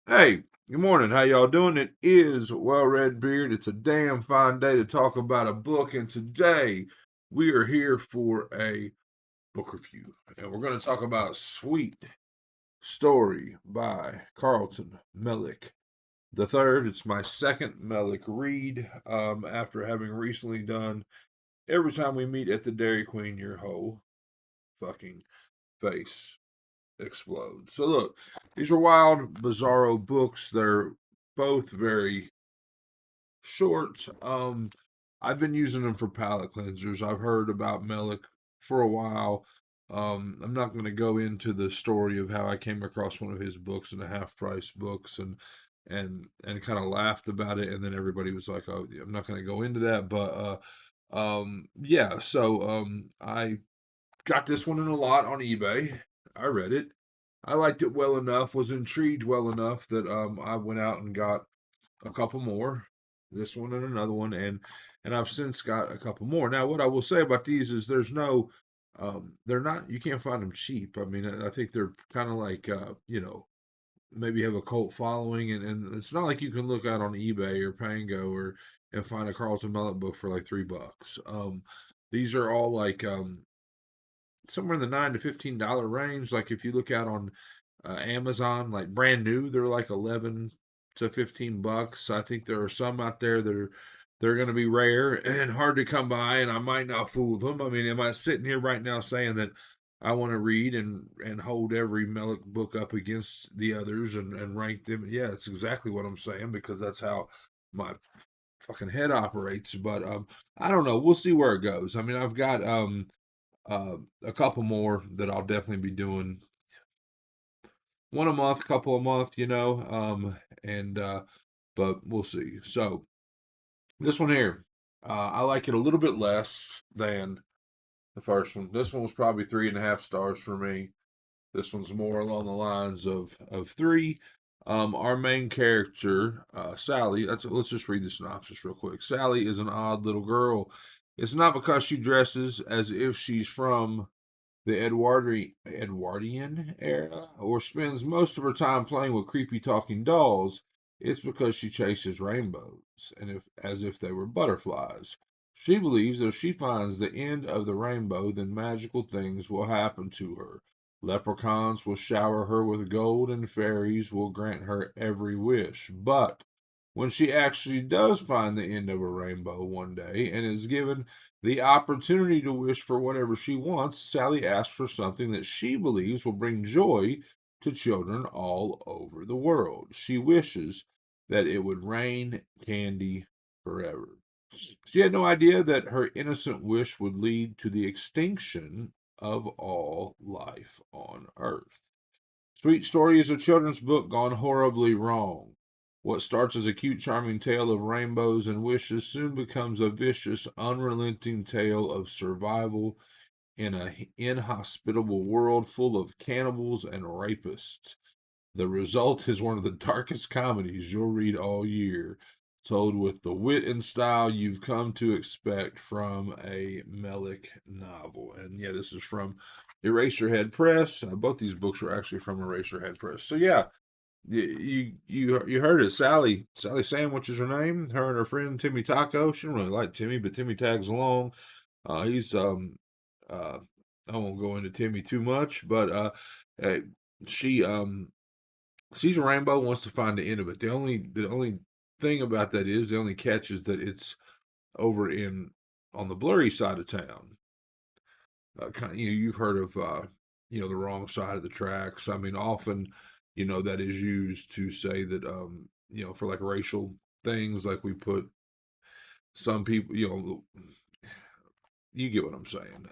Hey, good morning. How y'all doing? It is Well Red Beard. It's a damn fine day to talk about a book, and today we are here for a book review, and we're going to talk about Sweet Story by Carlton Mellick the third. It's my second Mellick read. After having recently done Every Time We Meet at the Dairy Queen, Your Whole Fucking Face Explodes. So look, these are wild, bizarro books. They're both very short. I've been using them for palate cleansers. I've heard about Mellick for a while. I'm not going to go into the story of how I came across one of his books in the half price books and kind of laughed about it, and then everybody was like, "Oh, I'm not going to go into that." But yeah. So I got this one in a lot on eBay. I read it. I liked it well enough. Was intrigued well enough that I went out and got a couple more, this one and another one, and I've since got a couple more. Now, what I will say about these is there's no, they're not. You can't find them cheap. I mean, I think they're kind of like, maybe have a cult following, and it's not like you can look out on eBay or Pango or and find a Carlton Mellick book for like $3. These are all like somewhere in the $9 to $15 range. Like if you look out on Amazon, like brand new, they're like 11 to $15. I think there are some out there that are they're going to be rare and hard to come by, and I might not fool them. I mean, am I sitting here right now saying that I want to read and hold every Mellick book up against the others and rank them? Yeah, that's exactly what I'm saying because that's how my fucking head operates. But I don't know. We'll see where it goes. I mean, I've got a couple more that I'll definitely be doing one a month, couple a month, and but we'll see. So this one here, I like it a little bit less than the first one. This one was probably 3.5 stars for me. This one's more along the lines of three. Our main character, Sally. Let's just read the synopsis real quick. Sally is an odd little girl. It's not because she dresses as if she's from the Edwardian era, or spends most of her time playing with creepy talking dolls, it's because she chases rainbows, and as if they were butterflies. She believes if she finds the end of the rainbow, then magical things will happen to her. Leprechauns will shower her with gold, and fairies will grant her every wish. But when she actually does find the end of a rainbow one day and is given the opportunity to wish for whatever she wants, Sally asks for something that she believes will bring joy to children all over the world. She wishes that it would rain candy forever. She had no idea that her innocent wish would lead to the extinction of all life on Earth. Sweet Story is a children's book gone horribly wrong. What starts as a cute, charming tale of rainbows and wishes soon becomes a vicious, unrelenting tale of survival in an inhospitable world full of cannibals and rapists. The result is one of the darkest comedies you'll read all year, told with the wit and style you've come to expect from a Mellick novel. And yeah, this is from Eraserhead Press. Both these books were actually from Eraserhead Press. So yeah, you heard it. Sally Sandwich is her name. Her and her friend Timmy Taco. She don't really like Timmy, but Timmy tags along. He's uh I won't go into Timmy too much, but uh she sees a rainbow, wants to find the end of it. The only thing about that is the only catch is that it's over in on the blurry side of town. Kind of, you've heard of the wrong side of the tracks. I mean, often, that is used to say that for like racial things, like we put some people, you get what I'm saying.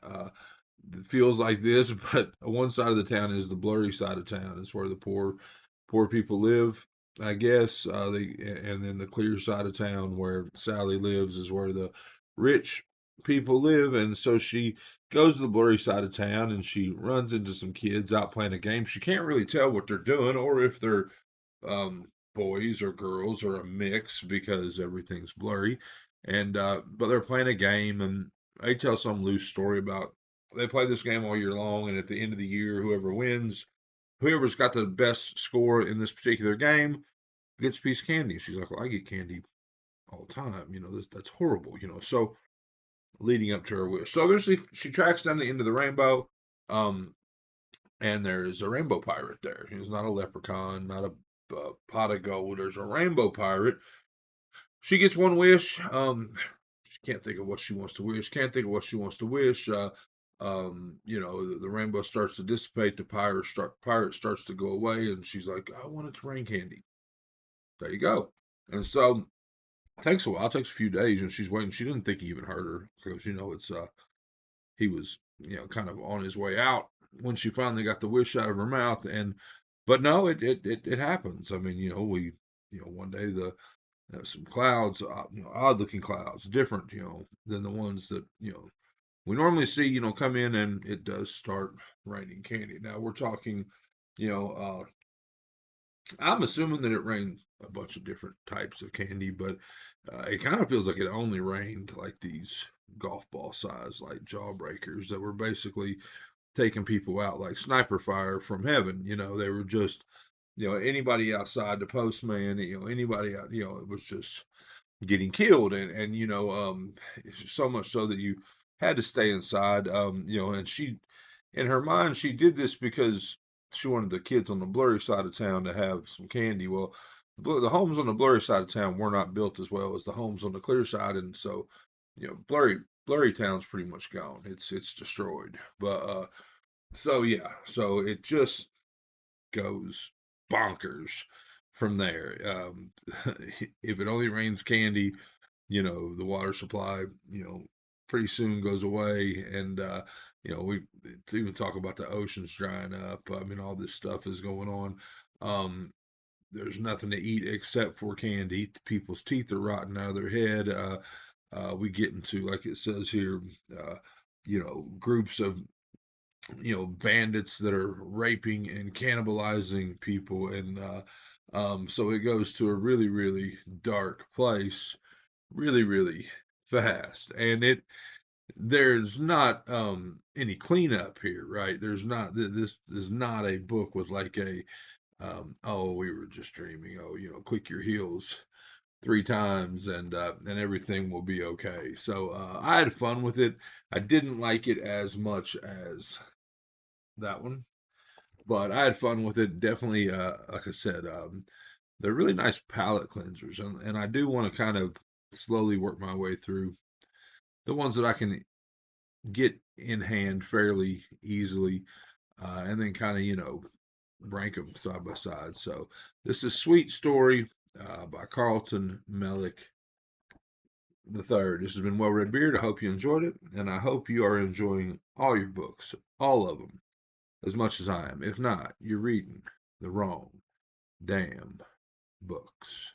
It feels like this, but one side of the town is the blurry side of town. It's where the poor people live, I guess. And then the clear side of town where Sally lives is where the rich people live. And so she goes to the blurry side of town and she runs into some kids out playing a game. She can't really tell what they're doing or if they're boys or girls or a mix because everything's blurry. And but they're playing a game and they tell some loose story about they play this game all year long, and at the end of the year, whoever wins whoever's got the best score in this particular game gets a piece of candy. She's like, well, I get candy all the time. That's horrible. So leading up to her wish. So eventually she tracks down the end of the rainbow. Um, and there's a rainbow pirate there. He's not a leprechaun, not a pot of gold. There's a rainbow pirate. She gets one wish. She can't think of what she wants to wish. Can't think of what she wants to wish. The rainbow starts to dissipate. The pirate starts to go away, and she's like, "I want it to rain candy." There you go. And so it takes a while. It takes a few days, and she's waiting. She didn't think he even heard her because it's he was kind of on his way out when she finally got the wish out of her mouth. And but no, it happens. I mean, one day some clouds, odd looking clouds, different, than the ones that, we normally see, come in, and it does start raining candy. Now we're talking, you know, I'm assuming that it rained a bunch of different types of candy, but it kind of feels like it only rained like these golf ball size, like jawbreakers that were basically taking people out like sniper fire from heaven. They were just, anybody outside the postman, anybody out, it was just getting killed. And so much so that you had to stay inside. And she, in her mind, she did this because she wanted the kids on the blurry side of town to have some candy. Well, the homes on the blurry side of town were not built as well as the homes on the clear side, and so blurry town's pretty much gone. It's destroyed. But so yeah, so it just goes bonkers from there. If it only rains candy, the water supply, pretty soon goes away. And, we to even talk about the oceans drying up. I mean, all this stuff is going on. There's nothing to eat except for candy. People's teeth are rotting out of their head. We get into, like it says here, groups of bandits that are raping and cannibalizing people. And so it goes to a really, really dark place really, really fast. And there's not any cleanup here, right? There's not, this is not a book with like oh, we were just dreaming, oh, click your heels 3 times, and everything will be okay. So I had fun with it. I didn't like it as much as that one, but I had fun with it. Definitely, like I said, they're really nice palate cleansers, and I do want to kind of slowly work my way through the ones that I can get in hand fairly easily, and then kind of rank them side by side. So this is Sweet Story by Carlton Mellick the third. This has been Well Read Beard. I hope you enjoyed it, and I hope you are enjoying all your books, all of them, as much as I am. If not, you're reading the wrong damn books.